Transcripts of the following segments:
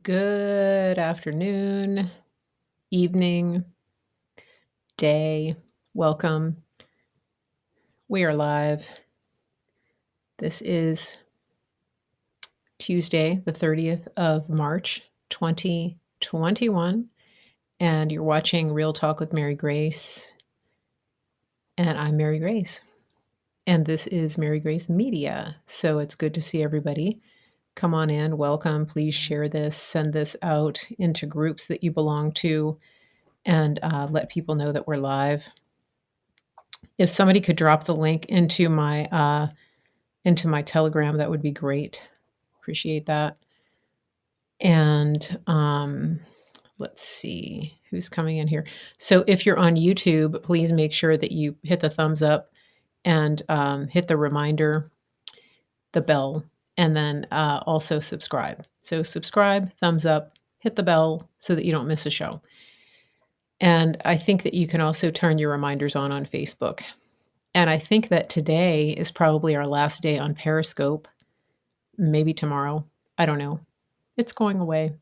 Good afternoon, evening, day. Welcome. We are live. This is Tuesday, the 30th of March, 2021, and you're watching Real Talk with Mary Grace. And I'm Mary Grace. And this is Mary Grace Media. So it's good to see everybody. Come on in, welcome. Please share this, send this out into groups that you belong to, and let people know that we're live. If somebody could drop the link into my Telegram, that would be great. Appreciate that. And let's see who's coming in here. So if you're on YouTube, please make sure that you hit the thumbs up and hit the reminder, the bell, and then also subscribe. So subscribe, thumbs up, hit the bell so that you don't miss a show. And I think that you can also turn your reminders on Facebook. And I think that today is probably our last day on Periscope. Maybe tomorrow. I don't know. It's going away.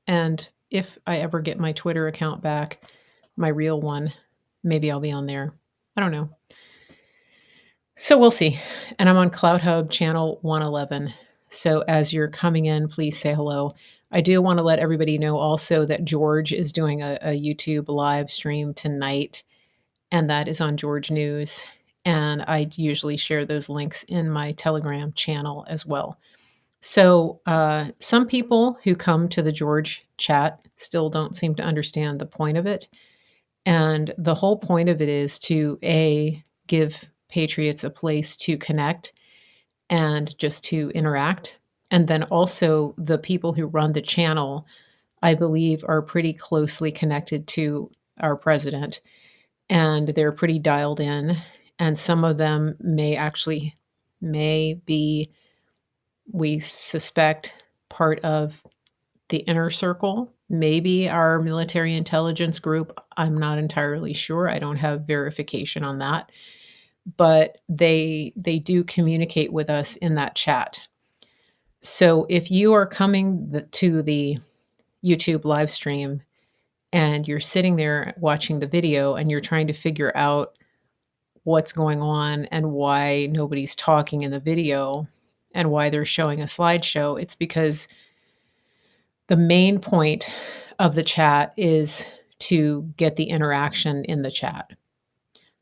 And if I ever get my Twitter account back, my real one, maybe I'll be on there. I don't know. So we'll see. And I'm on CloutHub channel 111. So as you're coming in, please say hello. I do want to let everybody know also that George is doing a YouTube live stream tonight, and that is on George News. And I usually share those links in my Telegram channel as well. So some people who come to the George chat still don't seem to understand the point of it. And the whole point of it is to give patriots a place to connect and just to interact. And then also the people who run the channel, I believe, are pretty closely connected to our president, and they're pretty dialed in. And some of them may be, we suspect, part of the inner circle, maybe our military intelligence group. I'm not entirely sure. I don't have verification on that. But they do communicate with us in that chat. So if you are coming to the YouTube live stream and you're sitting there watching the video and you're trying to figure out what's going on and why nobody's talking in the video and why they're showing a slideshow, it's because the main point of the chat is to get the interaction in the chat.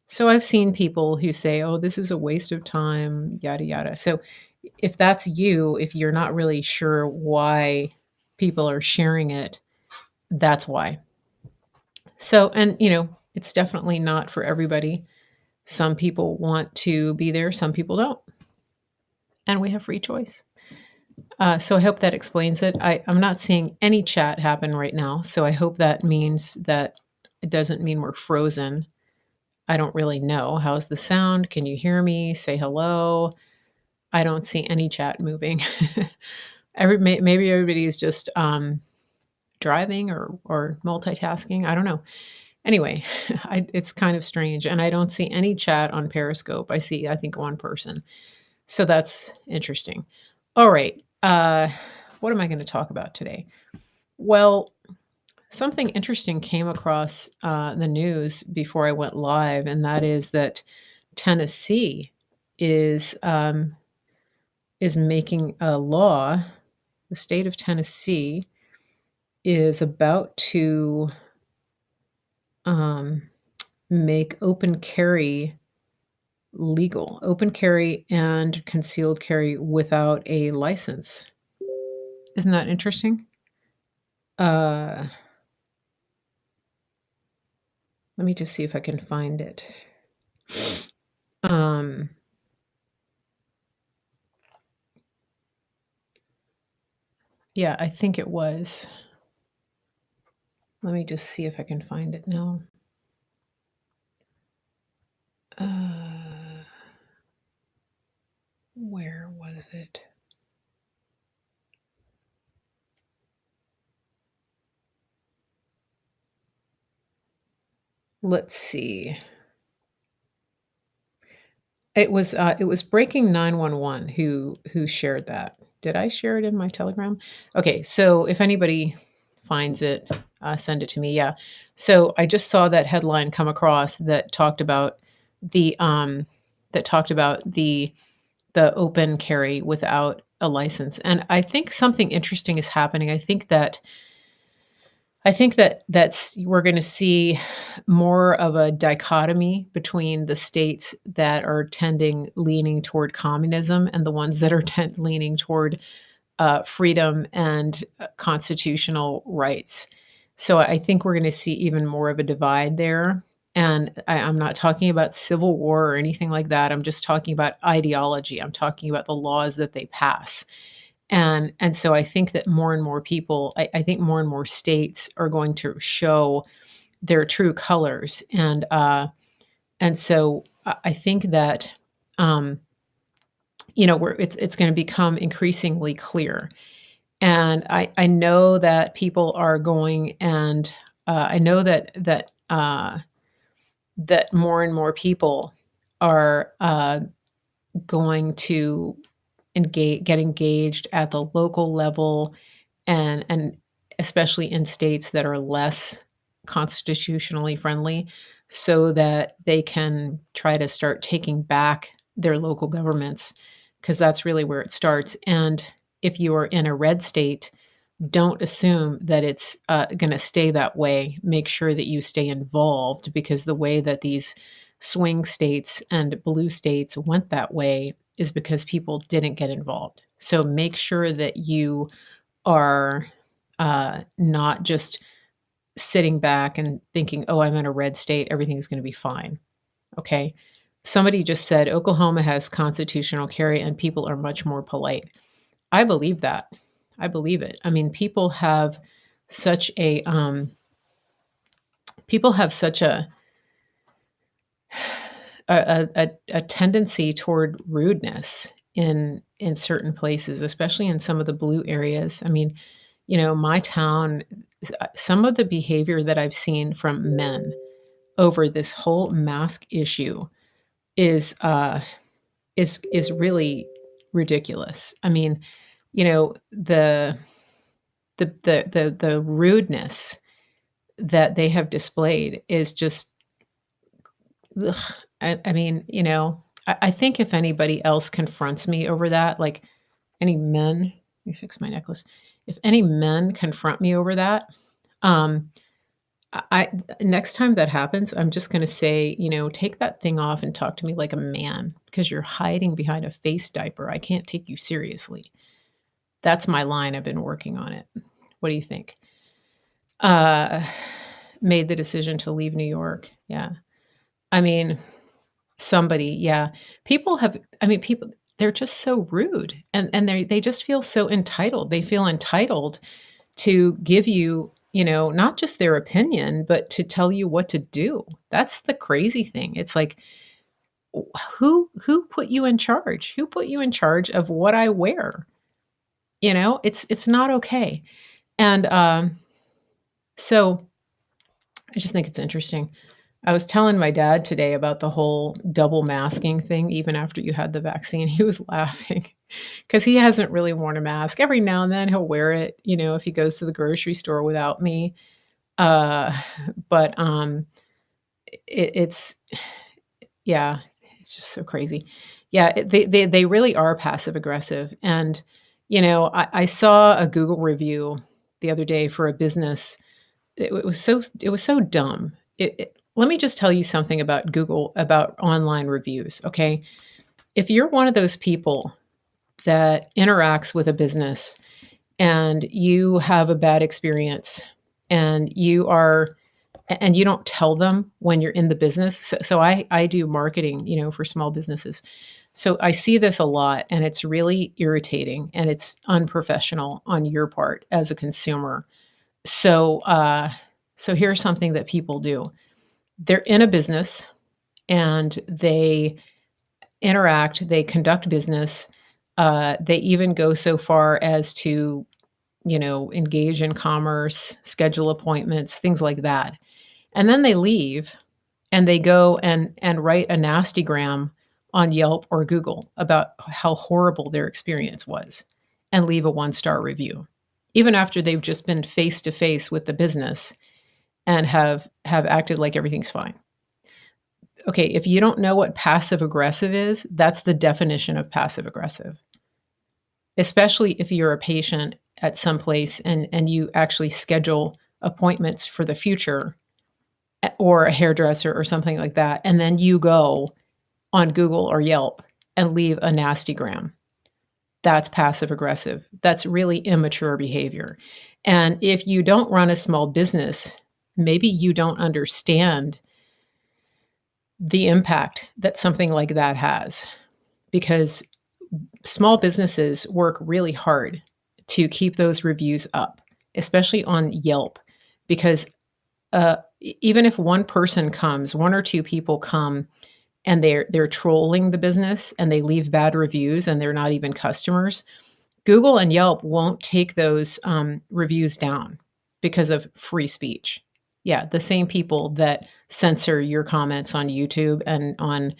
So I've seen people who say, oh, this is a waste of time, yada, yada. So if that's you, if you're not really sure why people are sharing it, that's why. So, and it's definitely not for everybody. Some people want to be there, some people don't. And we have free choice. So I hope that explains it. I'm not seeing any chat happen right now. So I hope that means that it doesn't mean we're frozen. I don't really know. How's the sound? Can you hear me? Say hello. I don't see any chat moving. Maybe everybody is just driving or multitasking. I don't know. Anyway, it's kind of strange. And I don't see any chat on Periscope. I think, one person. So that's interesting. All right. What am I going to talk about today? Well, something interesting came across the news before I went live, and that is that Tennessee is making a law. The state of Tennessee is about to make open carry legal, open carry and concealed carry without a license. Isn't that interesting? Let me just see if I can find it. Yeah, I think it was. Let me just see if I can find it now. Where was it? Let's see. It was Breaking 911 who shared that. Did I share it in my Telegram? Okay, so if anybody finds it, send it to me. Yeah. So I just saw that headline come across that talked about the the open carry without a license. And I think something interesting is happening. I think that we're going to see more of a dichotomy between the states that are tending leaning toward communism and the ones that are leaning toward freedom and constitutional rights. So I think we're going to see even more of a divide there. And I'm not talking about civil war or anything like that. I'm just talking about ideology. I'm talking about the laws that they pass. And so I think that more and more people, I think more and more states are going to show their true colors. And so I think that it's going to become increasingly clear. And I know that people are going, and I know that more and more people are going to get engaged at the local level, and especially in states that are less constitutionally friendly, so that they can try to start taking back their local governments, because that's really where it starts. And if you are in a red state, don't assume that it's going to stay that way. Make sure that you stay involved, because the way that these swing states and blue states went that way is because people didn't get involved. So make sure that you are not just sitting back and thinking, oh, I'm in a red state, everything's going to be fine. Okay. Somebody just said Oklahoma has constitutional carry and people are much more polite. I believe that. I believe it. I mean, such a people have such a tendency toward rudeness in certain places, especially in some of the blue areas. I mean, my town, some of the behavior that I've seen from men over this whole mask issue is is really ridiculous. I mean, the rudeness that they have displayed is just ugh. I mean, I think if anybody else confronts me over that, like any men, let me fix my necklace. If any men confront me over that, um, I next time that happens, I'm just going to say, take that thing off and talk to me like a man, because you're hiding behind a face diaper. I can't take you seriously. That's my line. I've been working on it. What do you think? Uh, Made the decision to leave New York. Yeah. I mean, somebody, yeah. People, they're just so rude, and they just feel so entitled. They feel entitled to give you, not just their opinion, but to tell you what to do. That's the crazy thing. It's like, who put you in charge? Who put you in charge of what I wear? It's not okay. And so I just think it's interesting. I was telling my dad today about the whole double masking thing, even after you had the vaccine. He was laughing because he hasn't really worn a mask. Every now and then he'll wear it, if he goes to the grocery store without me. Uh, but it's yeah, it's just so crazy. Yeah, they really are passive aggressive. And I saw a Google review the other day for a business. It was so dumb. Let me just tell you something about Google, about online reviews, okay? If you're one of those people that interacts with a business and you have a bad experience, and you don't tell them when you're in the business. So I do marketing, for small businesses. So I see this a lot, and it's really irritating, and it's unprofessional on your part as a consumer. So here's something that people do. They're in a business and they interact, they conduct business. They even go so far as to, engage in commerce, schedule appointments, things like that. And then they leave and they go and write a nastygram on Yelp or Google about how horrible their experience was. and leave a 1-star review, even after they've just been face to face with the business and have acted like everything's fine. Okay, if you don't know what passive aggressive is, that's the definition of passive aggressive. Especially if you're a patient at some place and you actually schedule appointments for the future, or a hairdresser or something like that, and then you go on Google or Yelp and leave a nasty gram. That's passive aggressive. That's really immature behavior. And if you don't run a small business, maybe you don't understand the impact that something like that has, because small businesses work really hard to keep those reviews up, especially on Yelp, because even if one person comes, one or two people come and they're trolling the business and they leave bad reviews and they're not even customers, Google and Yelp won't take those reviews down because of free speech. Yeah, the same people that censor your comments on YouTube and on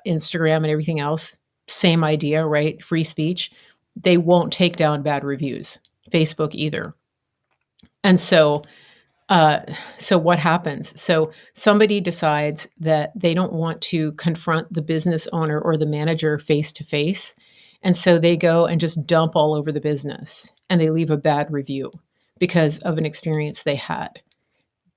Instagram and everything else, same idea, right? Free speech. They won't take down bad reviews. Facebook either. And so what happens? So somebody decides that they don't want to confront the business owner or the manager face to face. And so they go and just dump all over the business and they leave a bad review because of an experience they had.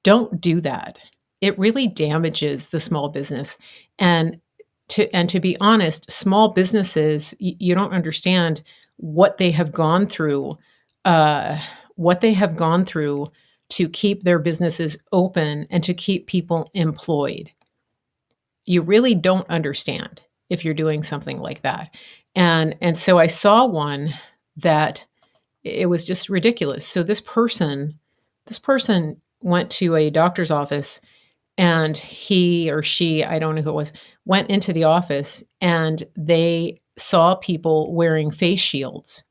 Don't do that. It really damages the small business. And to be honest, small businesses, you don't understand what they have gone through, to keep their businesses open and to keep people employed. You really don't understand if you're doing something like that. And so I saw one that it was just ridiculous. So this person went to a doctor's office, and he or she, I don't know who it was, went into the office and they saw people wearing face shields.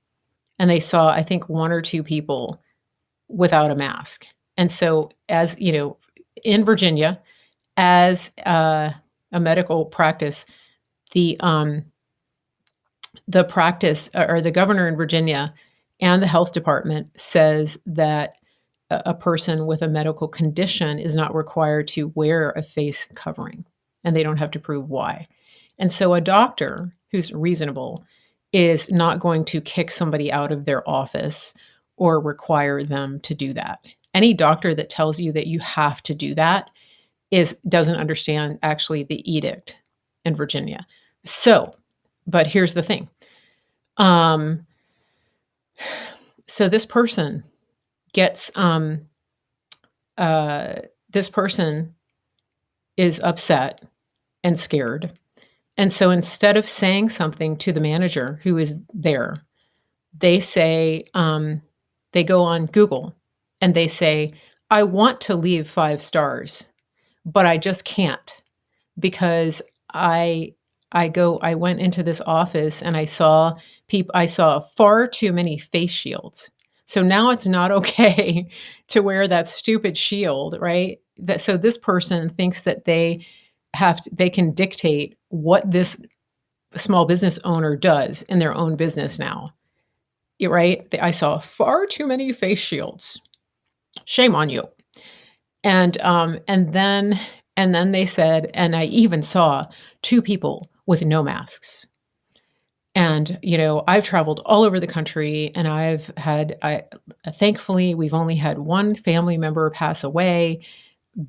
And they saw, I think, one or two people without a mask. And so, as you know, in Virginia, as a medical practice, the practice, or the governor in Virginia and the health department says that a person with a medical condition is not required to wear a face covering, and they don't have to prove why. And so a doctor who's reasonable is not going to kick somebody out of their office or require them to do that. Any doctor that tells you that you have to do that doesn't understand actually the edict in Virginia. So, but here's the thing. So this person gets, this person is upset and scared. And so instead of saying something to the manager who is there, they say, they go on Google and they say, I want to leave 5 stars, but I just can't, because I went into this office and I saw far too many face shields. So now it's not okay to wear that stupid shield, right? So this person thinks that they can dictate what this small business owner does in their own business now. Right? I saw far too many face shields. Shame on you. And then they said, and I even saw 2 people with no masks. And, I've traveled all over the country, and thankfully, we've only had one family member pass away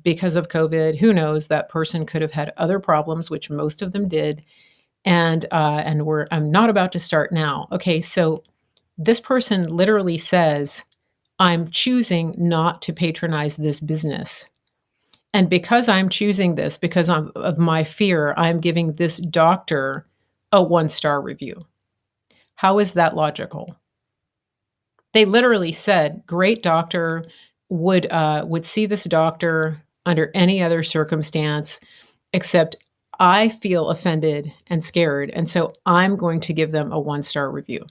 because of COVID. Who knows? That person could have had other problems, which most of them did. And I'm not about to start now. Okay, so this person literally says, I'm choosing not to patronize this business. And because I'm choosing this, because of my fear, I'm giving this doctor a 1-star review. How is that logical? They literally said, great doctor, would see this doctor under any other circumstance, except I feel offended and scared, and so I'm going to give them a 1-star review.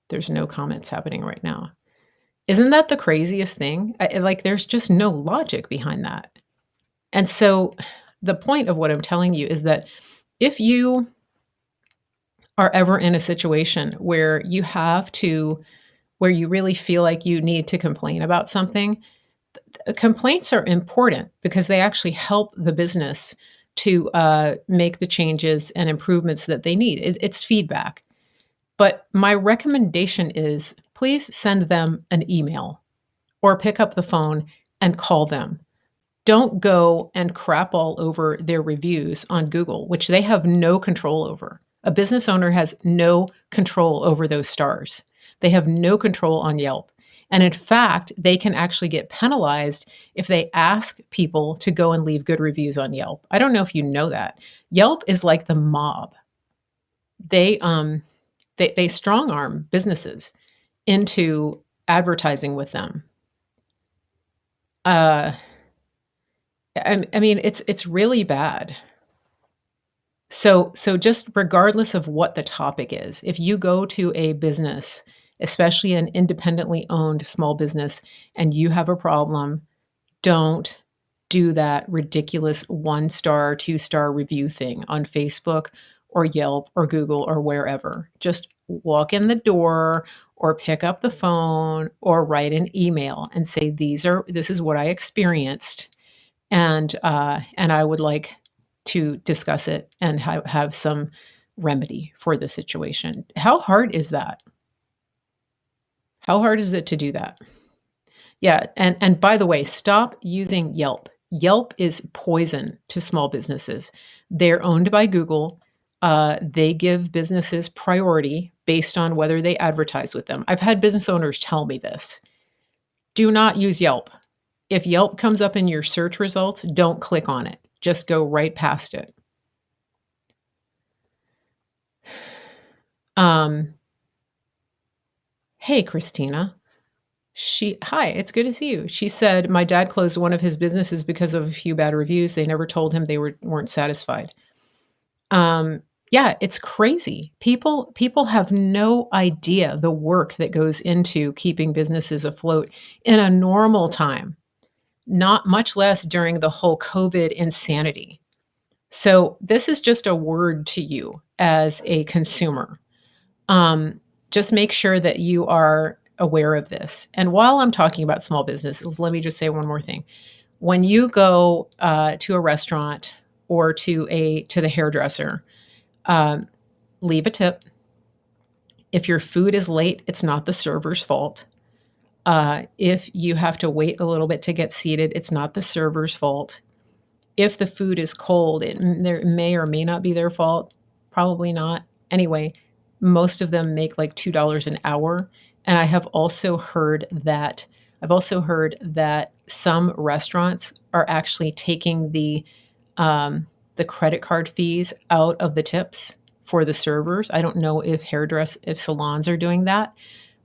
There's no comments happening right now. Isn't that the craziest thing? There's just no logic behind that. And so the point of what I'm telling you is that if you are ever in a situation where where you really feel like you need to complain about something, complaints are important because they actually help the business to make the changes and improvements that they need. It's feedback. But my recommendation is please send them an email or pick up the phone and call them. Don't go and crap all over their reviews on Google, which they have no control over. A business owner has no control over those stars. They have no control on Yelp. And in fact, they can actually get penalized if they ask people to go and leave good reviews on Yelp. I don't know if you know that. Yelp is like the mob. They strong arm businesses into advertising with them. Uh, I mean, it's really bad. So just regardless of what the topic is, if you go to a business, especially an independently owned small business, and you have a problem, don't do that ridiculous 1-star, 2-star review thing on Facebook or Yelp or Google or wherever. Just walk in the door or pick up the phone or write an email and say, this is what I experienced, and I would like to discuss it and have some remedy for the situation. How hard is that? How hard is it to do that? Yeah, and by the way, stop using Yelp. Yelp is poison to small businesses. They're owned by Google. They give businesses priority based on whether they advertise with them. I've had business owners tell me this. Do not use Yelp. If Yelp comes up in your search results, don't click on it. Just go right past it. Hey, Christina. Hi, it's good to see you. She said, my dad closed one of his businesses because of a few bad reviews. They never told him they weren't satisfied. Yeah, it's crazy. People have no idea the work that goes into keeping businesses afloat in a normal time, not much less during the whole COVID insanity. So this is just a word to you as a consumer. Just make sure that you are aware of this. And while I'm talking about small businesses, let me just say one more thing. When you go to a restaurant or to the hairdresser, leave a tip. If your food is late, it's not the server's fault. If you have to wait a little bit to get seated, it's not the server's fault. If the food is cold, it may or may not be their fault. Probably not. Anyway, most of them make like $2 an hour. And I have also heard that some restaurants are actually taking the credit card fees out of the tips for the servers. I don't know if salons are doing that,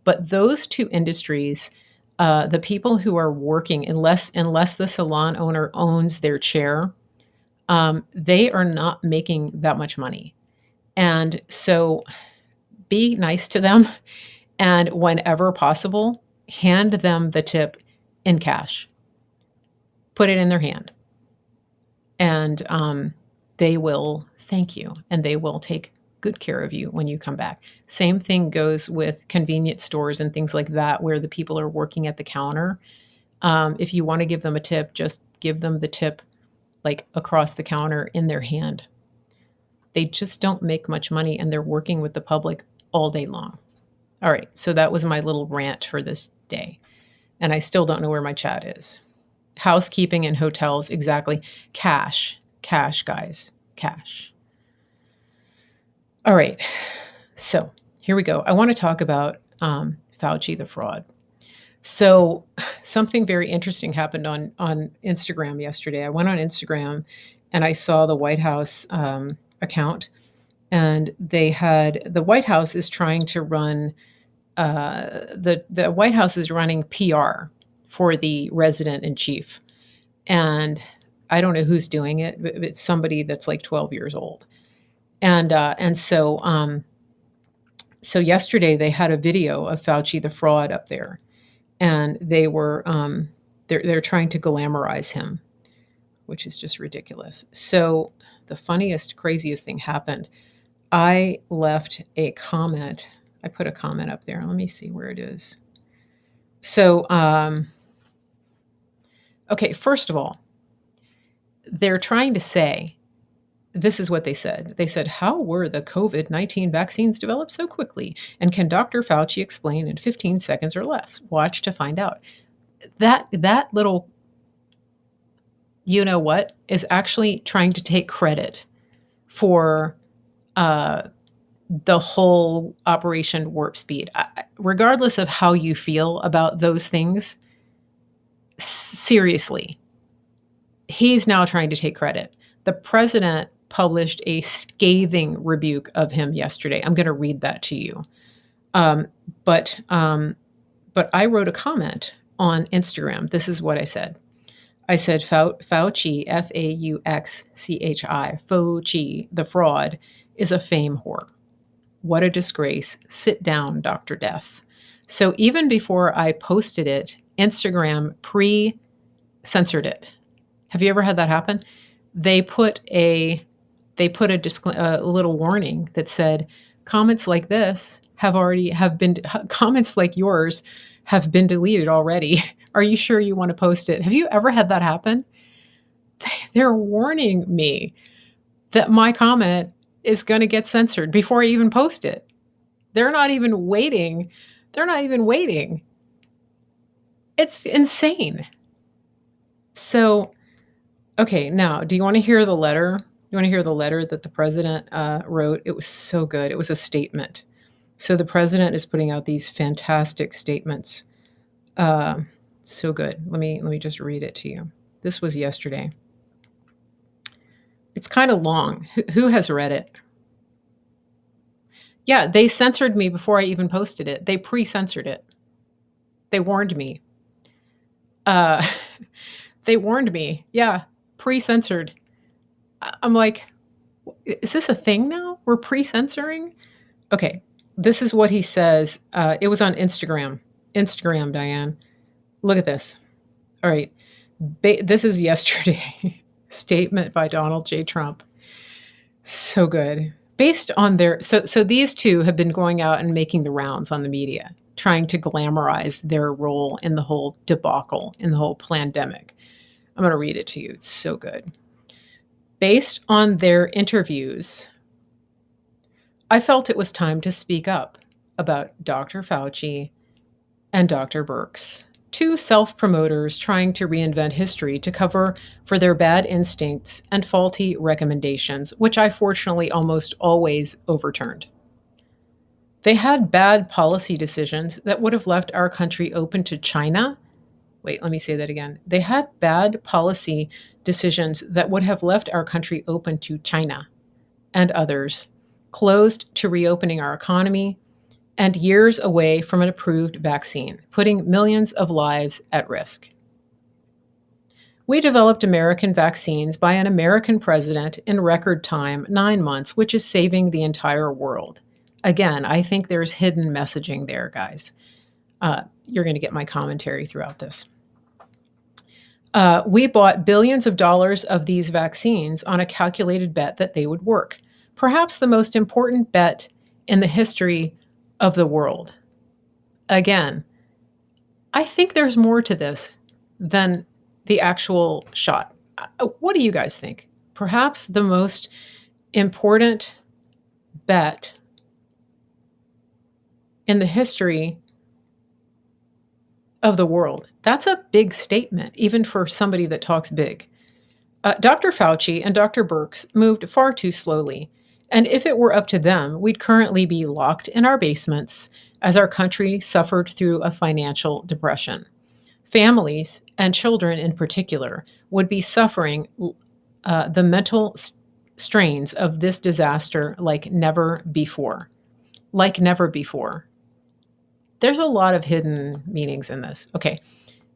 but those two industries, the people who are working, unless the salon owner owns their chair, they are not making that much money. And so be nice to them. And whenever possible, hand them the tip in cash. Put it in their hand. And they will thank you and they will take good care of you when you come back. Same thing goes with convenience stores and things like that, where the people are working at the counter. If you want to give them a tip, just give them the tip like across the counter in their hand. They just don't make much money and they're working with the public all day long. All right, so that was my little rant for this day. And I still don't know where my chat is. Housekeeping in hotels, exactly. Cash, guys, cash. All right, so here we go. I want to talk about Fauci, the fraud. So something very interesting happened on Instagram yesterday. I went on Instagram and I saw the White House account, and the White House is trying to run the White House is running PR for the resident in chief, and I don't know who's doing it, but it's somebody that's like 12 years old, and so yesterday they had a video of Fauci the fraud up there, and they were they're trying to glamorize him, which is just ridiculous. So the funniest, craziest thing happened. I left a comment. I put a comment up there. Let me see where it is. So, okay, first of all, they're trying to say, this is what they said. They said, how were the COVID-19 vaccines developed so quickly? And can Dr. Fauci explain in 15 seconds or less? Watch to find out. That little, you know what, is actually trying to take credit for the whole Operation Warp Speed. Regardless of how you feel about those things, seriously, he's now trying to take credit. The president published a scathing rebuke of him yesterday. I'm going to read that to you. But I wrote a comment on Instagram. This is what I said. I said, Fauci, Fauxchi, Fauci, the fraud, is a fame whore. What a disgrace. Sit down, Dr. Death. So even before I posted it, Instagram pre-censored it. Have you ever had that happen? They put a little warning that said, comments like this comments like yours have been deleted already. Are you sure you want to post it? Have you ever had that happen? They're warning me that my comment is going to get censored before I even post it. They're not even waiting. It's insane. So, okay, now, do you want to hear the letter? You want to hear the letter that the president wrote? It was so good. It was a statement. So the president is putting out these fantastic statements. So good. Let me just read it to you. This was yesterday. It's kind of long. Who has read it? Yeah, they censored me before I even posted it. They pre-censored it. They warned me. They warned me. Yeah, pre-censored. I'm like, is this a thing now? We're pre-censoring? Okay, this is what he says. It was on Instagram. Instagram, Diane. Look at this. All right. This is yesterday. Statement by Donald J. Trump. So good. Based on their, so these two have been going out and making the rounds on the media, trying to glamorize their role in the whole debacle, in the whole pandemic. I'm going to read it to you. It's so good. Based on their interviews, I felt it was time to speak up about Dr. Fauci and Dr. Birx, two self-promoters trying to reinvent history to cover for their bad instincts and faulty recommendations, which I fortunately almost always overturned. They had bad policy decisions that would have left our country open to China. Wait, let me say that again. They had bad policy decisions that would have left our country open to China and others, closed to reopening our economy, and years away from an approved vaccine, putting millions of lives at risk. We developed American vaccines by an American president in record time, 9 months, which is saving the entire world. Again, I think there's hidden messaging there, guys. You're going to get my commentary throughout this. We bought billions of dollars of these vaccines on a calculated bet that they would work. Perhaps the most important bet in the history of the world. Again, I think there's more to this than the actual shot. What do you guys think? Perhaps the most important bet in the history of the world. That's a big statement, even for somebody that talks big. Dr. Fauci and Dr. Birx moved far too slowly. And if it were up to them, we'd currently be locked in our basements as our country suffered through a financial depression. Families, and children in particular, would be suffering the mental strains of this disaster like never before. Like never before. There's a lot of hidden meanings in this. Okay.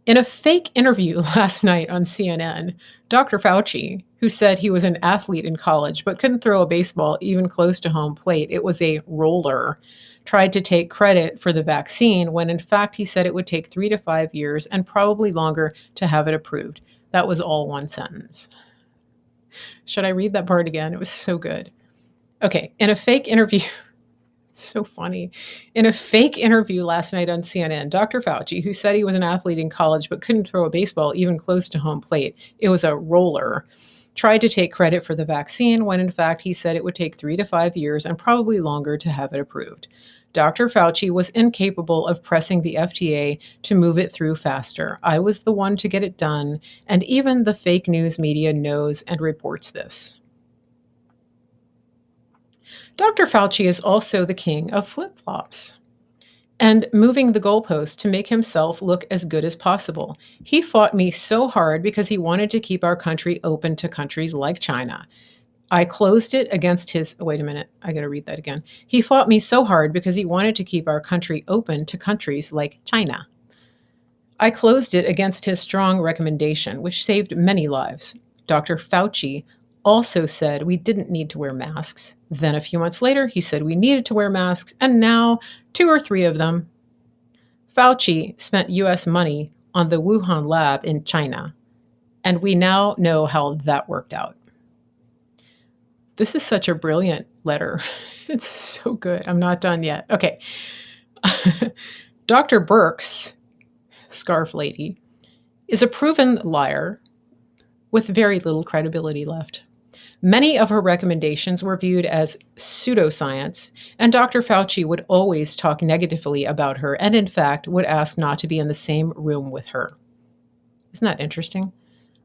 In a fake interview last night on CNN, Dr. Fauci, who said he was an athlete in college but couldn't throw a baseball even close to home plate, it was a roller, tried to take credit for the vaccine when in fact he said it would take 3 to 5 years and probably longer to have it approved. That was all one sentence. Should I read that part again? It was so good. Okay, in a fake interview, it's so funny. In a fake interview last night on CNN, Dr. Fauci, who said he was an athlete in college but couldn't throw a baseball even close to home plate, it was a roller, tried to take credit for the vaccine when in fact he said it would take 3 to 5 years and probably longer to have it approved. Dr. Fauci was incapable of pressing the FDA to move it through faster. I was the one to get it done, and even the fake news media knows and reports this. Dr. Fauci is also the king of flip flops and moving the goalpost to make himself look as good as possible. He fought me so hard because he wanted to keep our country open to countries like China. I closed it against his. Wait a minute, I gotta read that again. He fought me so hard because he wanted to keep our country open to countries like China. I closed it against his strong recommendation, which saved many lives. Dr. Fauci also said we didn't need to wear masks. Then a few months later, he said we needed to wear masks, and now 2 or 3 of them. Fauci spent US money on the Wuhan lab in China, and we now know how that worked out. This is such a brilliant letter. It's so good. I'm not done yet. Okay. Dr. Birx, scarf lady, is a proven liar with very little credibility left. Many of her recommendations were viewed as pseudoscience, and Dr. Fauci would always talk negatively about her and, in fact, would ask not to be in the same room with her. Isn't that interesting?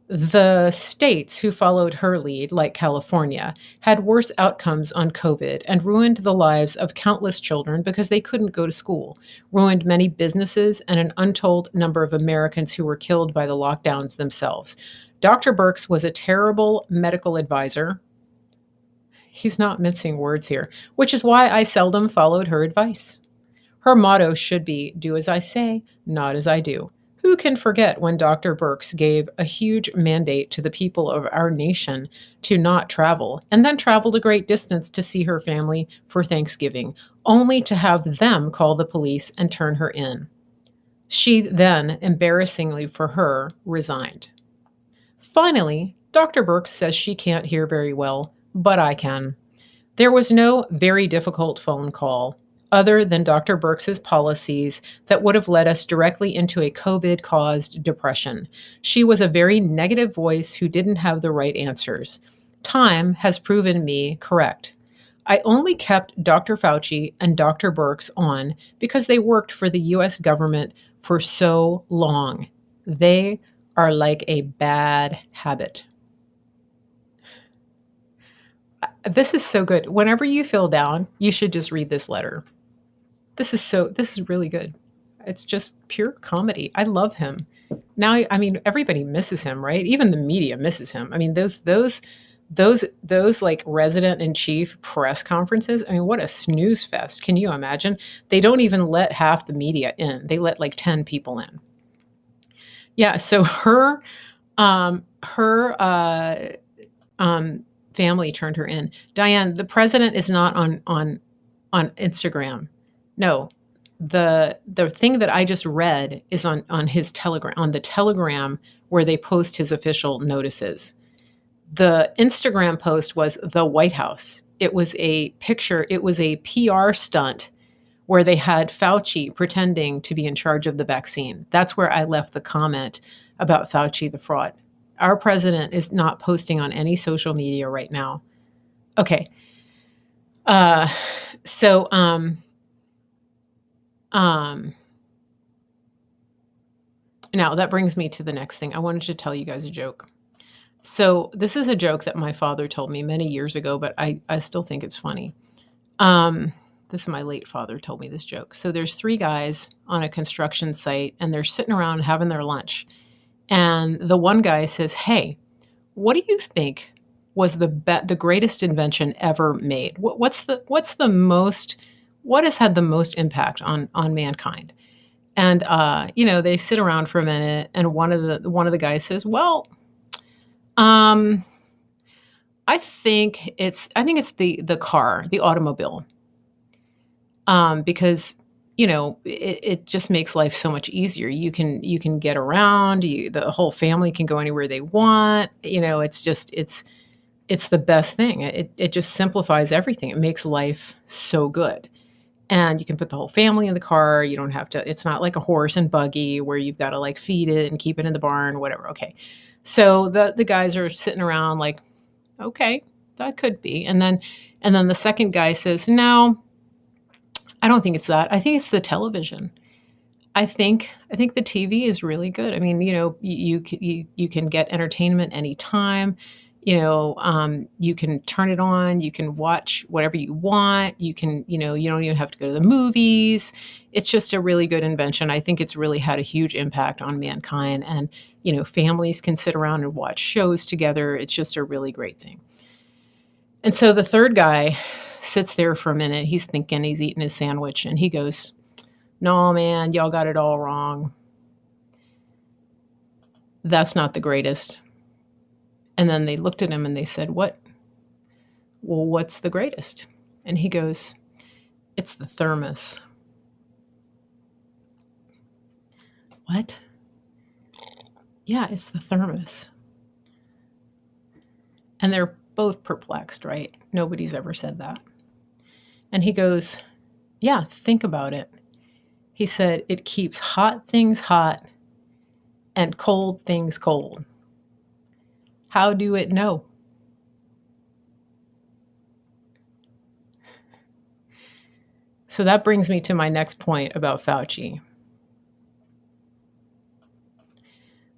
The states who followed her lead, like California, had worse outcomes on COVID and ruined the lives of countless children because they couldn't go to school, ruined many businesses, and an untold number of Americans who were killed by the lockdowns themselves. Dr. Birx was a terrible medical advisor. He's not mincing words here, which is why I seldom followed her advice. Her motto should be, do as I say, not as I do. Who can forget when Dr. Birx gave a huge mandate to the people of our nation to not travel, and then traveled a great distance to see her family for Thanksgiving, only to have them call the police and turn her in? She then, embarrassingly for her, resigned. Finally, Dr. Birx says she can't hear very well, but I can. There was no very difficult phone call other than Dr. Birx's policies that would have led us directly into a COVID-caused depression. She was a very negative voice who didn't have the right answers. Time has proven me correct. I only kept Dr. Fauci and Dr. Birx on because they worked for the US government for so long. They are like a bad habit. This is so good. Whenever you feel down, you should just read this letter. This is really good. It's just pure comedy. I love him. Now, I mean, everybody misses him, right? Even the media misses him. I mean, those like resident in chief press conferences. I mean, what a snooze fest. Can you imagine? They don't even let half the media in. They let like 10 people in. Yeah, so her family turned her in. Diane, the president is not on Instagram. No, the thing that I just read is on his Telegram, on the Telegram where they post his official notices. The Instagram post was the White House. It was a picture. It was a PR stunt where they had Fauci pretending to be in charge of the vaccine. That's where I left the comment about Fauci the fraud. Our president is not posting on any social media right now. Okay. So now that brings me to the next thing. I wanted to tell you guys a joke. So this is a joke that my father told me many years ago, but I still think it's funny. This is my late father told me this joke. So there's 3 guys on a construction site and they're sitting around having their lunch. And the one guy says, "Hey, what do you think was the greatest invention ever made? What has had the most impact on mankind?" And they sit around for a minute, and one of the guys says, "Well, I think it's the car, the automobile, because it just makes life so much easier. You can get around. The whole family can go anywhere they want. it's the best thing. It just simplifies everything. It makes life so good. And you can put the whole family in the car. You don't have to, it's not like a horse and buggy where you've got to like feed it and keep it in the barn, whatever. Okay. So the guys are sitting around like, okay, that could be. And then the second guy says, no, I don't think it's that. I think it's the television. I think the TV is really good. I mean, you can get entertainment anytime. You can turn it on. You can watch whatever you want. You don't even have to go to the movies. It's just a really good invention. I think it's really had a huge impact on mankind. And families can sit around and watch shows together. It's just a really great thing. And so the third guy sits there for a minute. He's thinking. He's eating his sandwich, and he goes, no, man, y'all got it all wrong. That's not the greatest. And then they looked at him and they said, what? Well, what's the greatest? And he goes, it's the thermos. What? Yeah, it's the thermos. And they're both perplexed, right? Nobody's ever said that. And he goes, yeah, think about it. He said, it keeps hot things hot and cold things cold. How do it know? So that brings me to my next point about Fauci.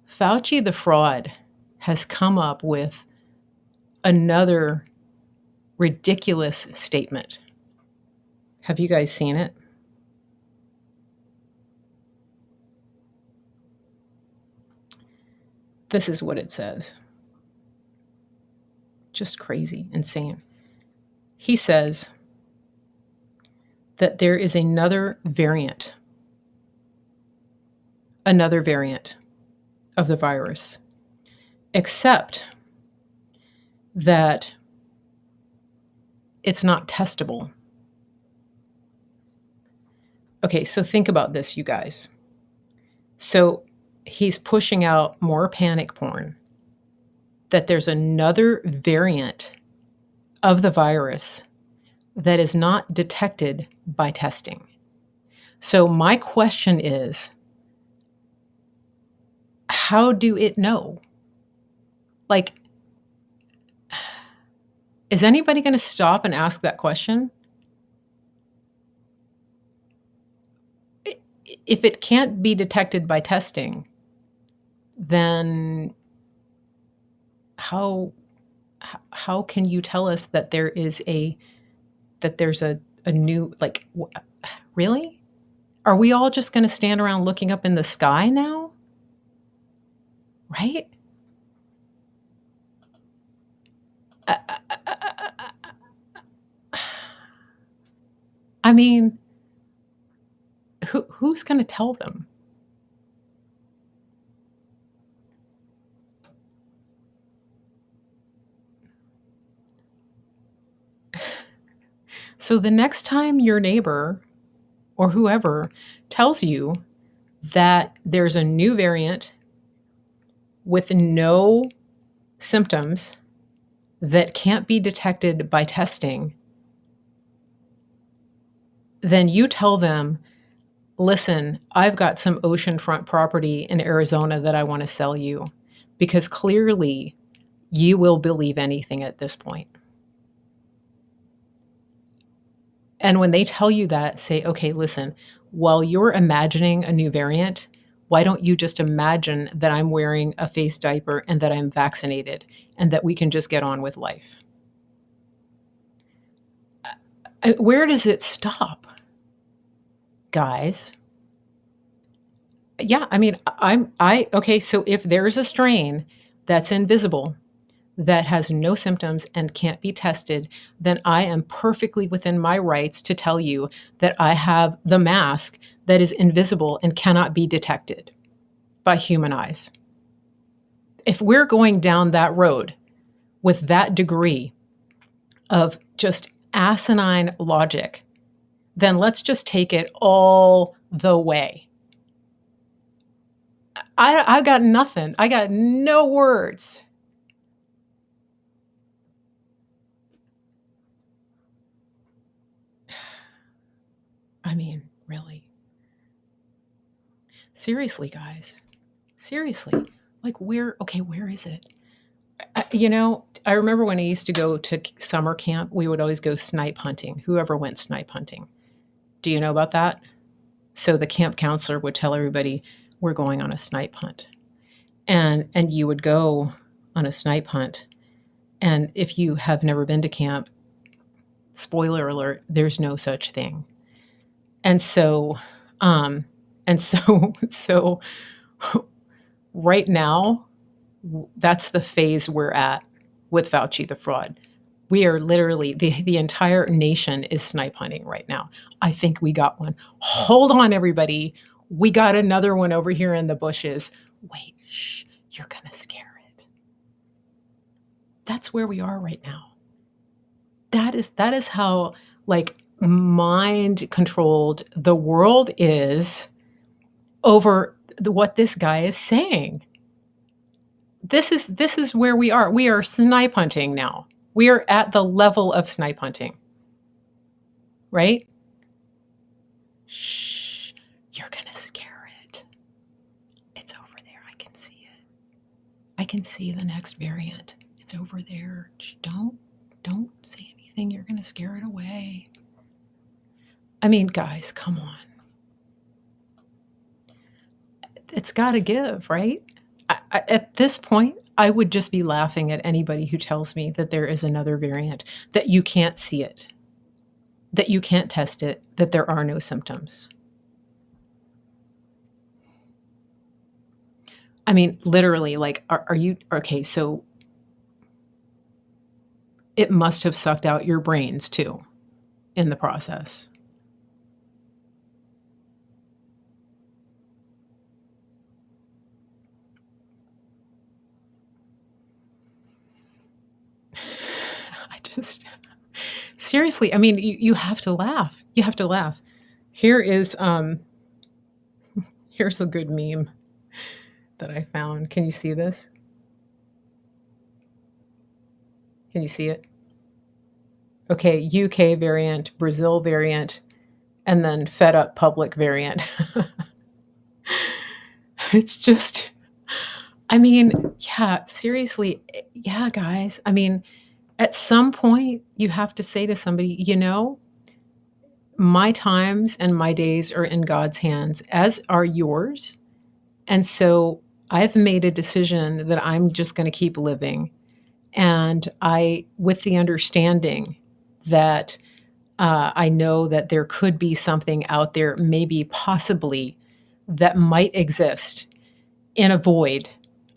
Fauci the fraud has come up with another ridiculous statement. Have you guys seen it? This is what it says. Just crazy, insane. He says that there is another variant of the virus, except that it's not testable. Okay, so think about this, you guys. So he's pushing out more panic porn, that there's another variant of the virus that is not detected by testing. So my question is, how do it know? Like, is anybody going to stop and ask that question? If it can't be detected by testing, then how can you tell us that there's a new, like, really? Are we all just going to stand around looking up in the sky now? Right? I mean, who's going to tell them? So the next time your neighbor or whoever tells you that there's a new variant with no symptoms that can't be detected by testing, then you tell them, listen, I've got some oceanfront property in Arizona that I want to sell you, because clearly you will believe anything at this point. And when they tell you that, say, okay, listen, while you're imagining a new variant, why don't you just imagine that I'm wearing a face diaper and that I'm vaccinated and that we can just get on with life? Where does it stop, guys? Yeah, I mean, okay, so if there's a strain that's invisible, that has no symptoms and can't be tested, then I am perfectly within my rights to tell you that I have the mask that is invisible and cannot be detected by human eyes. If we're going down that road with that degree of just asinine logic, then let's just take it all the way. I got nothing. I got no words. mean, really. Seriously, guys. Seriously. Like, where is it? I remember when I used to go to summer camp, we would always go snipe hunting. Whoever went snipe hunting. Do you know about that? So the camp counselor would tell everybody, we're going on a snipe hunt. And you would go on a snipe hunt. And if you have never been to camp, spoiler alert, there's no such thing. And so, so right now, that's the phase we're at with Fauci the fraud. We are literally, the entire nation is snipe hunting right now. I think we got one. Hold on, everybody. We got another one over here in the bushes. Wait, shh, you're going to scare it. That's where we are right now. That is how, like, mind controlled the world is over what this guy is saying. This is where we are. We are snipe hunting now. We are at the level of snipe hunting. Right? Shh, you're going to scare it. It's over there. I can see it. I can see the next variant. It's over there. Shh, don't say anything. You're going to scare it away. I mean, guys, come on. It's got to give, right? At this point, I would just be laughing at anybody who tells me that there is another variant, that you can't see it, that you can't test it, that there are no symptoms. I mean, literally, like, are you, okay, so it must have sucked out your brains too in the process. Seriously, I mean, you have to laugh. You have to laugh. Here is, here's a good meme that I found. Can you see this? Can you see it? Okay, UK variant, Brazil variant, and then fed up public variant. It's just, I mean, yeah, seriously, yeah, guys. I mean, at some point, you have to say to somebody, my times and my days are in God's hands, as are yours. And so I've made a decision that I'm just going to keep living. And with the understanding that I know that there could be something out there, maybe possibly, that might exist in a void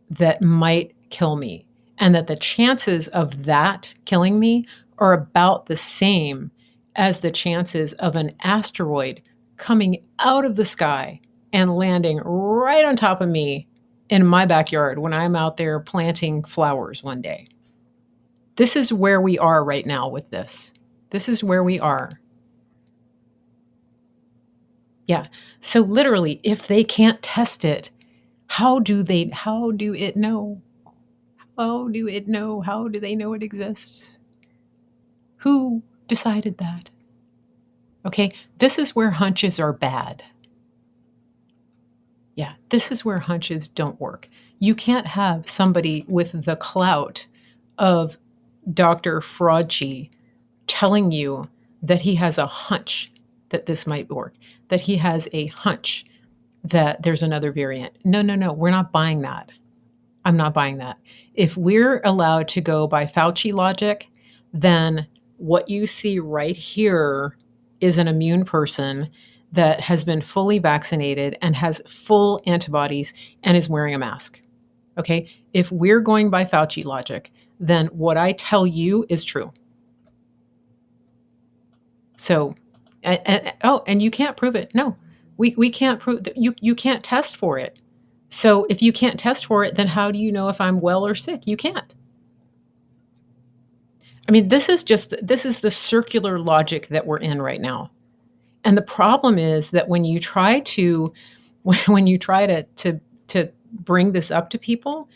that might kill me. And that the chances of that killing me are about the same as the chances of an asteroid coming out of the sky and landing right on top of me in my backyard when I'm out there planting flowers one day. This is where we are right now with this. This is where we are. Yeah. So literally, if they can't test it, how do it know? How do it know? How do they know it exists? Who decided that? Okay, this is where hunches are bad. Yeah, this is where hunches don't work. You can't have somebody with the clout of Dr. Fraudchi telling you that he has a hunch that this might work, that he has a hunch that there's another variant. No, we're not buying that. I'm not buying that. If we're allowed to go by Fauci logic, then what you see right here is an immune person that has been fully vaccinated and has full antibodies and is wearing a mask. Okay? If we're going by Fauci logic, then what I tell you is true. So, and you can't prove it. No, we can't prove that. You can't test for it. So if you can't test for it, then how do you know if I'm well or sick? You can't. I mean, this is the circular logic that we're in right now. And the problem is that when you try to bring this up to people,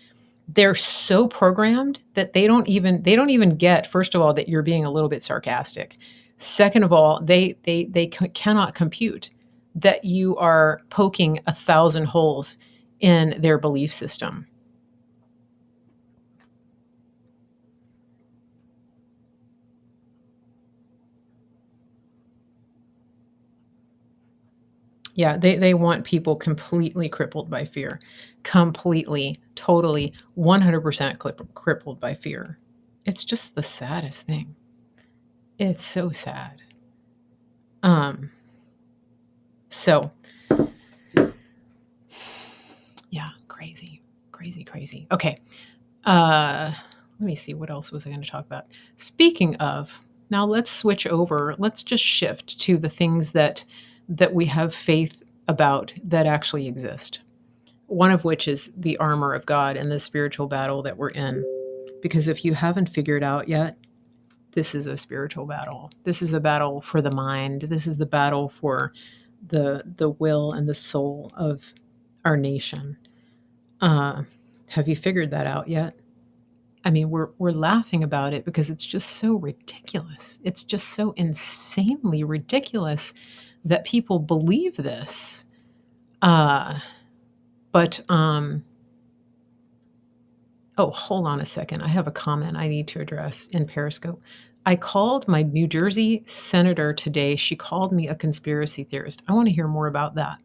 they're so programmed that they don't even get, first of all, that you're being a little bit sarcastic. Second of all, cannot compute that you are poking 1,000 holes in their belief system. Yeah, they want people completely crippled by fear. Completely, totally, 100% crippled by fear. It's just the saddest thing. It's so sad. Um, so yeah, crazy, crazy, crazy. Okay. Let me see, what else was I gonna talk about? Speaking of, now let's switch over. Let's just shift to the things that we have faith about that actually exist. One of which is the armor of God and the spiritual battle that we're in. Because if you haven't figured out yet, this is a spiritual battle. This is a battle for the mind. This is the battle for the will and the soul of our nation. Have you figured that out yet? I mean, we're laughing about it because it's just so ridiculous. It's just so insanely ridiculous that people believe this. But oh, hold on a second. I have a comment I need to address in Periscope. I called my New Jersey senator today. She called me a conspiracy theorist. I want to hear more about that.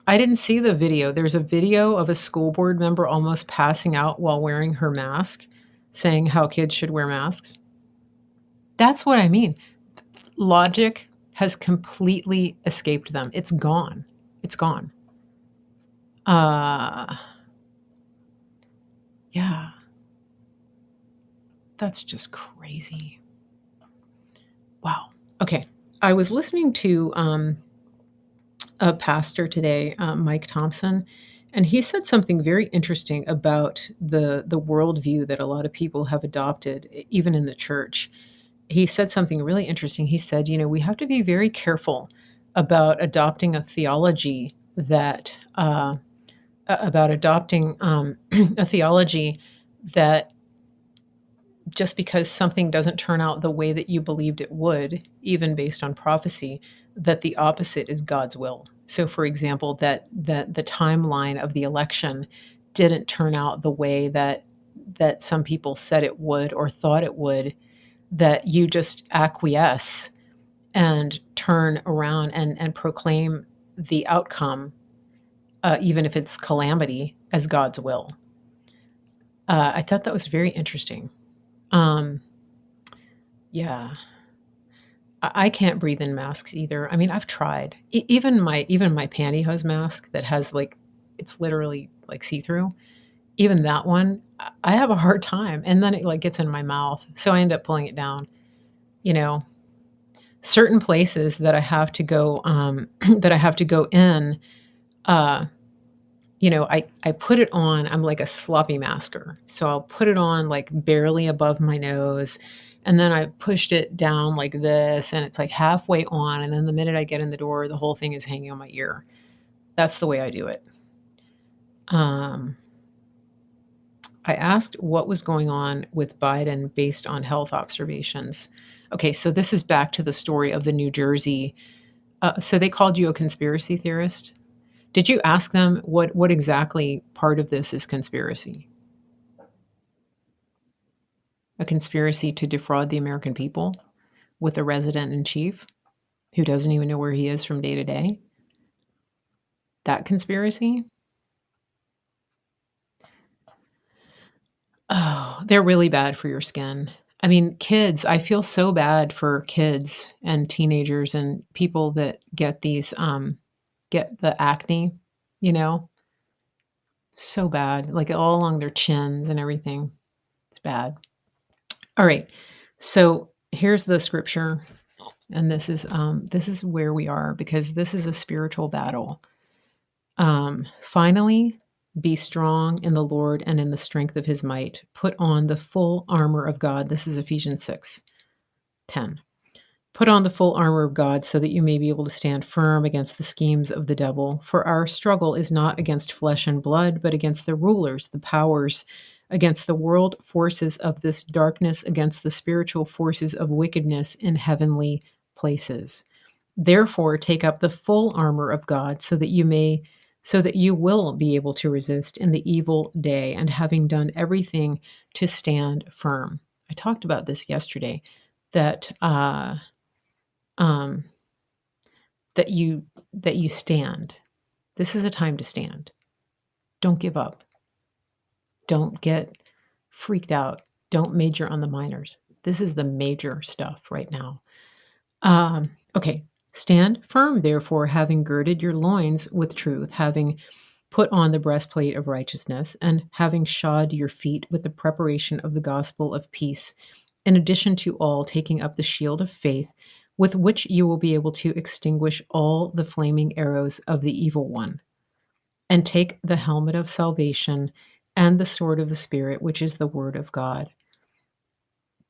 I didn't see the video. There's a video of a school board member almost passing out while wearing her mask, saying how kids should wear masks. That's what I mean. Logic has completely escaped them. It's gone. It's gone. Yeah. That's just crazy. Wow. Okay. I was listening to a pastor today, Mike Thompson, and he said something very interesting about the worldview that a lot of people have adopted, even in the church. He said something really interesting. He said, we have to be very careful about adopting a theology that a theology that just because something doesn't turn out the way that you believed it would, even based on prophecy, that the opposite is God's will. So, for example, that the timeline of the election didn't turn out the way that some people said it would or thought it would, that you just acquiesce and turn around and proclaim the outcome, even if it's calamity, as God's will. I thought that was very interesting. Yeah. I can't breathe in masks either. I mean, I've tried. Even my pantyhose mask that has, like, it's literally, like, see-through, even that one, I have a hard time, and then it, like, gets in my mouth, so I end up pulling it down, you know? Certain places that I have to go, that I have to go in, uh, I put it on. I'm like a sloppy masker. So I'll put it on like barely above my nose. And then I pushed it down like this, and it's like halfway on. And then the minute I get in the door, the whole thing is hanging on my ear. That's the way I do it. I asked what was going on with Biden based on health observations. Okay, so this is back to the story of the New Jersey. So they called you a conspiracy theorist. Did you ask them what exactly part of this is conspiracy? A conspiracy to defraud the American people with a resident in chief who doesn't even know where he is from day to day? That conspiracy? Oh, they're really bad for your skin. I mean, kids, I feel so bad for kids and teenagers and people that get these get the acne, you know? So bad, like all along their chins and everything. It's bad. All right. So here's the scripture, and this is where we are because this is a spiritual battle. Finally, be strong in the Lord and in the strength of his might. Put on the full armor of God. This is Ephesians 6:10. Put on the full armor of God so that you may be able to stand firm against the schemes of the devil. For our struggle is not against flesh and blood, but against the rulers, the powers, against the world forces of this darkness, against the spiritual forces of wickedness in heavenly places. Therefore, take up the full armor of God so that you will be able to resist in the evil day, and having done everything, to stand firm. I talked about this yesterday, that um, that you stand. This is a time to stand. Don't give up. Don't get freaked out. Don't major on the minors. This is the major stuff right now. Okay. Stand firm, therefore, having girded your loins with truth, having put on the breastplate of righteousness, and having shod your feet with the preparation of the gospel of peace. In addition to all, taking up the shield of faith, with which you will be able to extinguish all the flaming arrows of the evil one. And take the helmet of salvation and the sword of the Spirit, which is the word of God.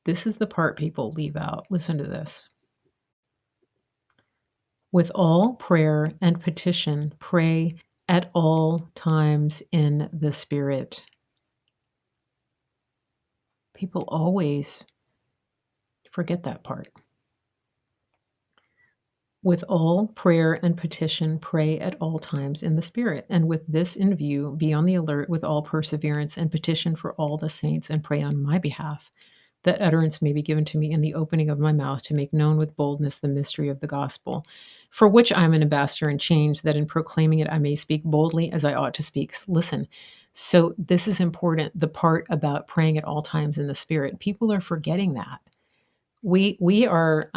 This is the part people leave out. Listen to this. With all prayer and petition, pray at all times in the Spirit. People always forget that part. With all prayer and petition, pray at all times in the Spirit. And with this in view, be on the alert with all perseverance and petition for all the saints, and pray on my behalf, that utterance may be given to me in the opening of my mouth, to make known with boldness the mystery of the gospel, for which I am an ambassador in chains, that in proclaiming it I may speak boldly as I ought to speak. Listen, so this is important, the part about praying at all times in the Spirit. People are forgetting that. We are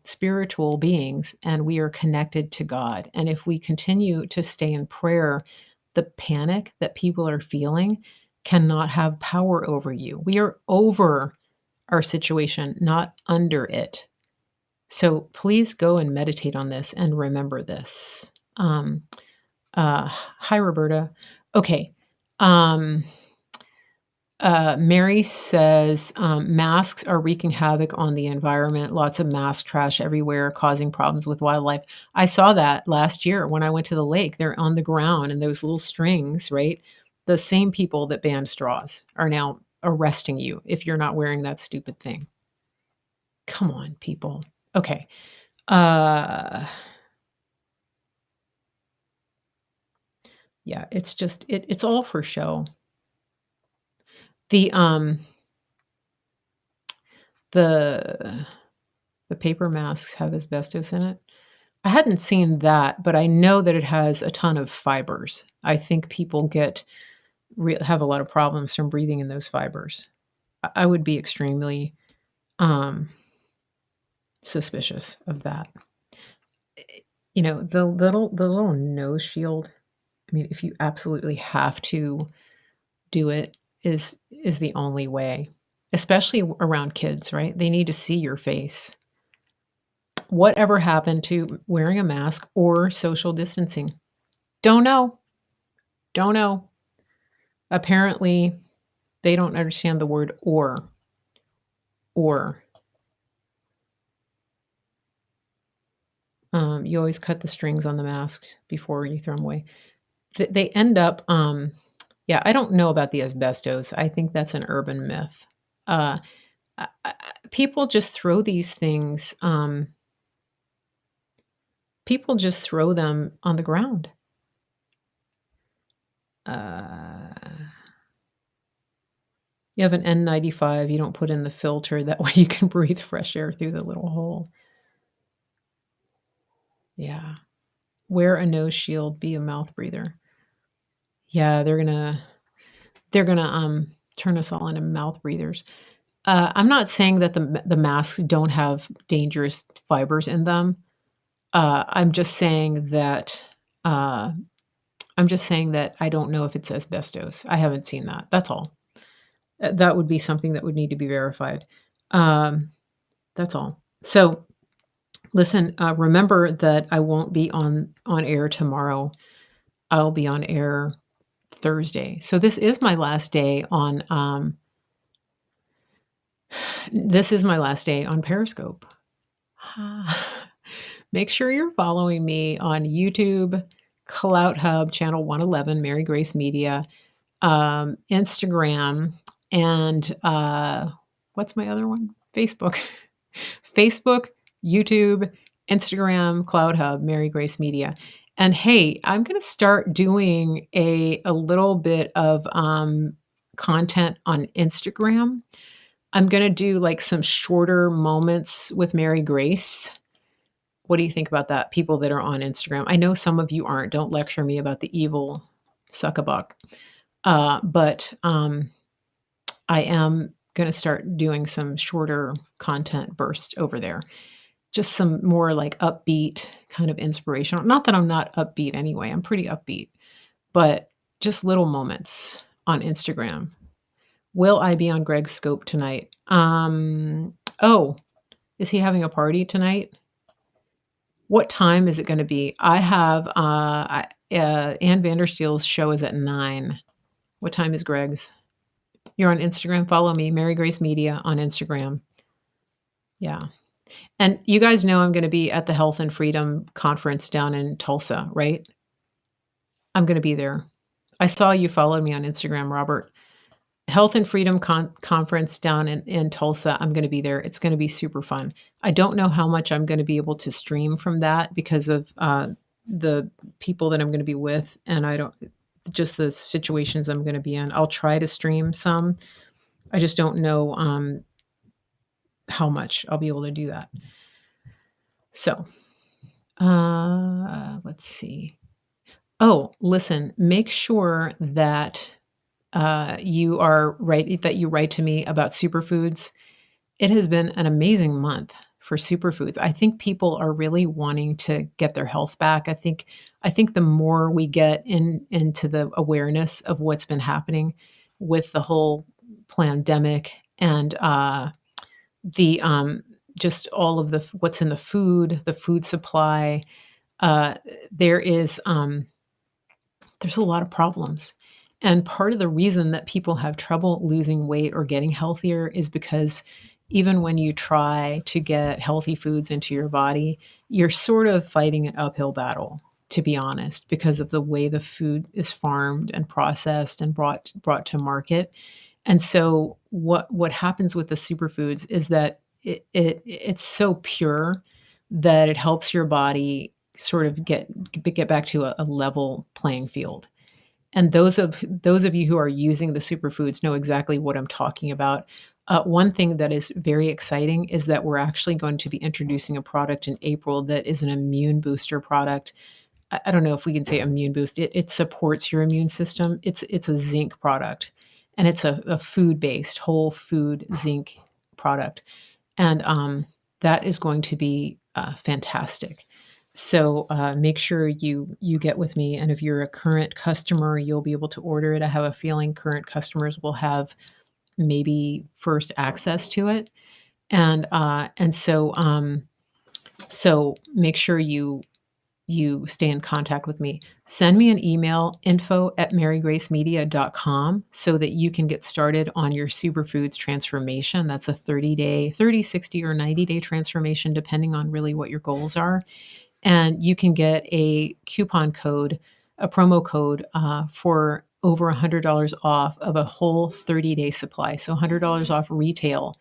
spiritual beings, and we are connected to God. And if we continue to stay in prayer, the panic that people are feeling cannot have power over you. We are over our situation, not under it. So please go and meditate on this and remember this. Hi, Roberta. Okay. Mary says masks are wreaking havoc on the environment. Lots of mask trash everywhere, causing problems with wildlife. I saw that last year when I went to the lake. They're on the ground, and those little strings, right? The same people that banned straws are now arresting you if you're not wearing that stupid thing. Come on, people. Okay. Yeah, it's just it's all for show. The the paper masks have asbestos in it. I hadn't seen that, but I know that it has a ton of fibers. I think people have a lot of problems from breathing in those fibers. I would be extremely suspicious of that. You know, the little nose shield. I mean, if you absolutely have to do it, is the only way, especially around kids, right? They need to see your face. Whatever happened to wearing a mask or social distancing? Don't know. Don't know. Apparently, they don't understand the word or. Or. You always cut the strings on the masks before you throw them away. They end up, yeah, I don't know about the asbestos. I think that's an urban myth. People just throw these things, people just throw them on the ground. You have an N95, you don't put in the filter, that way you can breathe fresh air through the little hole. Yeah. Wear a nose shield, be a mouth breather. Yeah, they're gonna turn us all into mouth breathers. I'm not saying that the masks don't have dangerous fibers in them. I'm just saying that I don't know if it's asbestos. I haven't seen that. That's all. That would be something that would need to be verified. That's all. So, listen. Remember that I won't be on air tomorrow. I'll be on air Thursday. So this is my last day on. This is my last day on Periscope. Make sure you're following me on YouTube, Clout Hub, Channel 111, Mary Grace Media, Instagram, and what's my other one? Facebook. Facebook, YouTube, Instagram, Cloud Hub, Mary Grace Media. And hey, I'm going to start doing a little bit of content on Instagram. I'm going to do like some shorter moments with Mary Grace. What do you think about that? People that are on Instagram. I know some of you aren't. Don't lecture me about the evil suckabuck. But I am going to start doing some shorter content burst over there. Just some more like upbeat kind of inspirational. Not that I'm not upbeat anyway. I'm pretty upbeat, but just little moments on Instagram. Will I be on Greg's Scope tonight? Oh, is he having a party tonight? What time is it going to be? I have Ann Vandersteel's show is at 9. What time is Greg's? You're on Instagram. Follow me, Mary Grace Media on Instagram. Yeah. And you guys know I'm going to be at the Health and Freedom Conference down in Tulsa, right? I'm going to be there. I saw you followed me on Instagram, Robert. Health and Freedom Conference down in Tulsa. I'm going to be there. It's going to be super fun. I don't know how much I'm going to be able to stream from that because of the people that I'm going to be with, and I don't just the situations I'm going to be in. I'll try to stream some. I just don't know how much I'll be able to do that. So, let's see. Oh, listen, make sure that you write to me about superfoods. It has been an amazing month for superfoods. I think people are really wanting to get their health back. I think the more we get into the awareness of what's been happening with the whole pandemic and the just all of what's in the food supply, there is there's a lot of problems. And part of the reason that people have trouble losing weight or getting healthier is because even when you try to get healthy foods into your body, you're sort of fighting an uphill battle, to be honest, because of the way the food is farmed and processed and brought to market. And so what happens with the superfoods is that it's so pure that it helps your body sort of get back to a level playing field. And those of you who are using the superfoods know exactly what I'm talking about. One thing that is very exciting is that we're actually going to be introducing a product in April that is an immune booster product. I don't know if we can say immune boost. It supports your immune system. It's a zinc product, and it's a food-based, whole food zinc product. And that is going to be fantastic. So make sure you get with me, and if you're a current customer, you'll be able to order it. I have a feeling current customers will have maybe first access to it, and so make sure you stay in contact with me. Send me an email, info@marygracemedia.com, so that you can get started on your superfoods transformation. That's a 30-day, 30, 60, or 90-day transformation, depending on really what your goals are. And you can get a coupon code, a promo code for over $100 off of a whole 30-day supply. So $100 off retail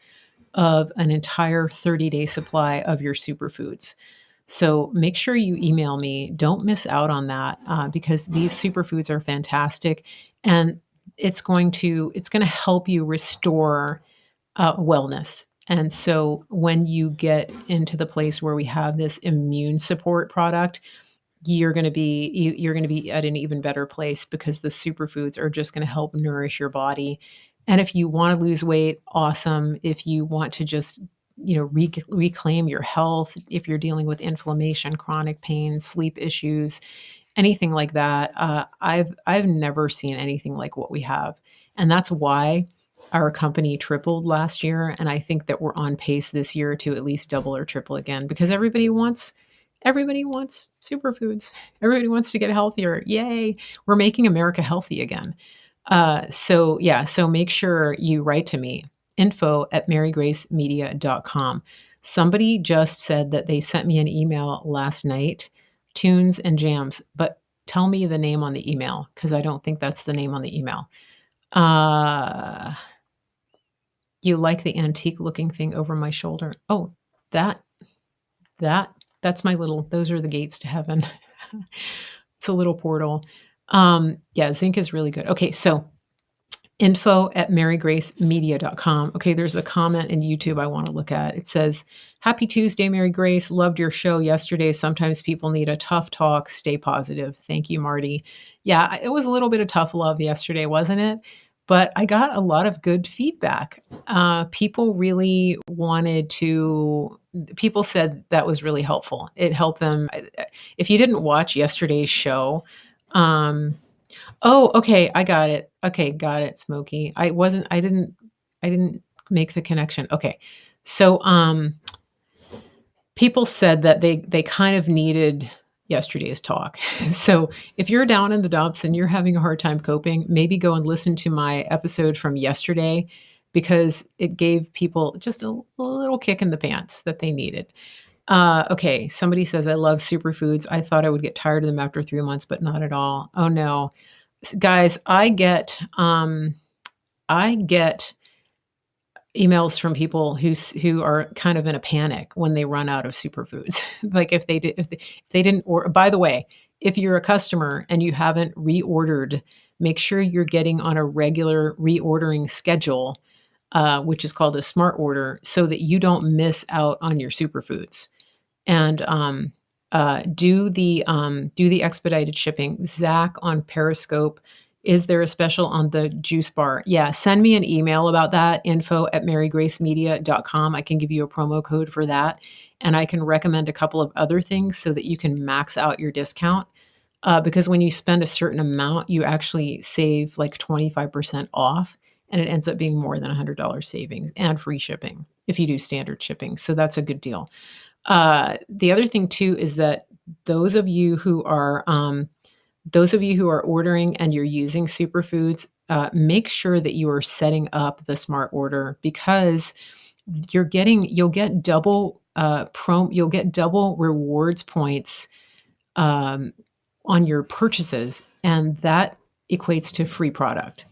of an entire 30-day supply of your superfoods. So make sure you email me. Don't miss out on that because these superfoods are fantastic, and it's going to help you restore wellness. And so when you get into the place where we have this immune support product, you're going to be at an even better place because the superfoods are just going to help nourish your body. And if you want to lose weight, awesome. If you want to just reclaim your health, if you're dealing with inflammation, chronic pain, sleep issues, anything like that, I've never seen anything like what we have, and that's why our company tripled last year, and I think that we're on pace this year to at least double or triple again because everybody wants superfoods. Everybody wants to get healthier. Yay! We're making America healthy again. So make sure you write to me, info@marygracemedia.com. Somebody just said that they sent me an email last night, Tunes and Jams, but tell me the name on the email because I don't think that's the name on the email. Uh, You like the antique looking thing over my shoulder. Oh, that that that's my little those are the gates to heaven. It's a little portal. Yeah, zinc is really good. Okay, so info@marygracemedia.com. Okay, there's a comment in YouTube I want to look at. It says, Happy Tuesday, Mary Grace. Loved your show yesterday. Sometimes people need a tough talk. Stay positive. Thank you, Marty. Yeah, it was a little bit of tough love yesterday, wasn't it? But I got a lot of good feedback. People really wanted to, people said that was really helpful. It helped them. If you didn't watch yesterday's show, um, oh, okay, I got it. Okay, got it, Smokey. I didn't make the connection. Okay. So, people said that they kind of needed yesterday's talk. So, if you're down in the dumps and you're having a hard time coping, maybe go and listen to my episode from yesterday because it gave people just a little kick in the pants that they needed. Okay, somebody says, I love superfoods. I thought I would get tired of them after 3 months, but not at all. Oh no. Guys, I get emails from people who are kind of in a panic when they run out of superfoods. Like if they didn't, or by the way, if you're a customer and you haven't reordered, make sure you're getting on a regular reordering schedule, which is called a smart order, so that you don't miss out on your superfoods. And do the expedited shipping. Zach on Periscope, is there a special on the juice bar? Yeah, send me an email about that, info@marygracemedia.com. I can give you a promo code for that. And I can recommend a couple of other things so that you can max out your discount. Because when you spend a certain amount, you actually save like 25% off, and it ends up being more than $100 savings and free shipping if you do standard shipping. So that's a good deal. The other thing too is that those of you who are ordering and you're using superfoods, make sure that you are setting up the smart order because you'll get double rewards points um, on your purchases, and that equates to free product.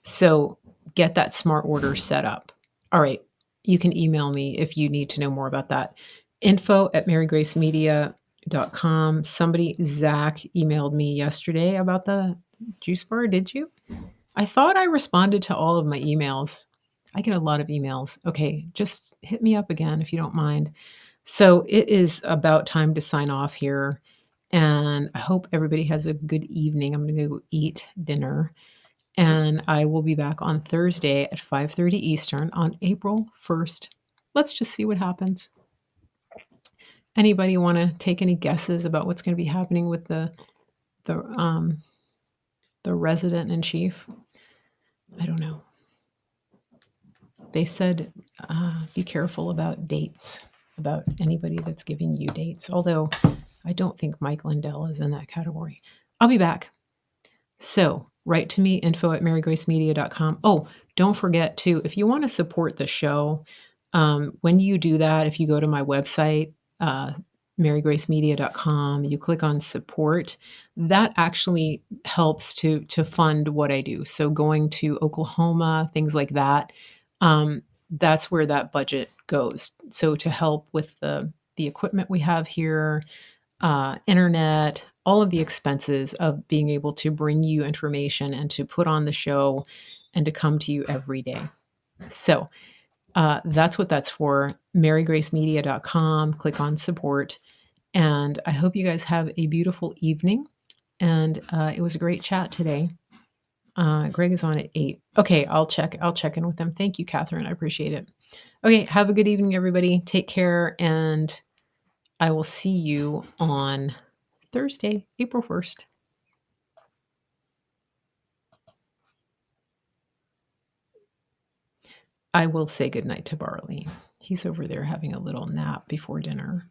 So get that smart order set up. All right. You can email me if you need to know more about that. Info@marygracemedia.com. Somebody, Zach, emailed me yesterday about the juice bar. Did you? I thought I responded to all of my emails. I get a lot of emails. Okay, just hit me up again if you don't mind. So it is about time to sign off here. And I hope everybody has a good evening. I'm going to go eat dinner. And I will be back on Thursday at 5:30 Eastern on April 1st. Let's just see what happens. Anybody want to take any guesses about what's going to be happening with the um the resident in chief? I don't know. They said be careful about dates, about anybody that's giving you dates. Although I don't think Mike Lindell is in that category. I'll be back. So write to me, info@marygracemedia.com. Oh, don't forget to, if you want to support the show, when you do that, if you go to my website, marygracemedia.com, you click on support, that actually helps to fund what I do. So going to Oklahoma, things like that, that's where that budget goes. So to help with the equipment we have here, internet, all of the expenses of being able to bring you information and to put on the show and to come to you every day. So that's what that's for. marygracemedia.com. Click on support. And I hope you guys have a beautiful evening. And it was a great chat today. Greg is on at 8. Okay, I'll check in with him. Thank you, Catherine. I appreciate it. Okay, have a good evening, everybody. Take care, and I will see you on Thursday, April 1st. I will say goodnight to Barley. He's over there having a little nap before dinner.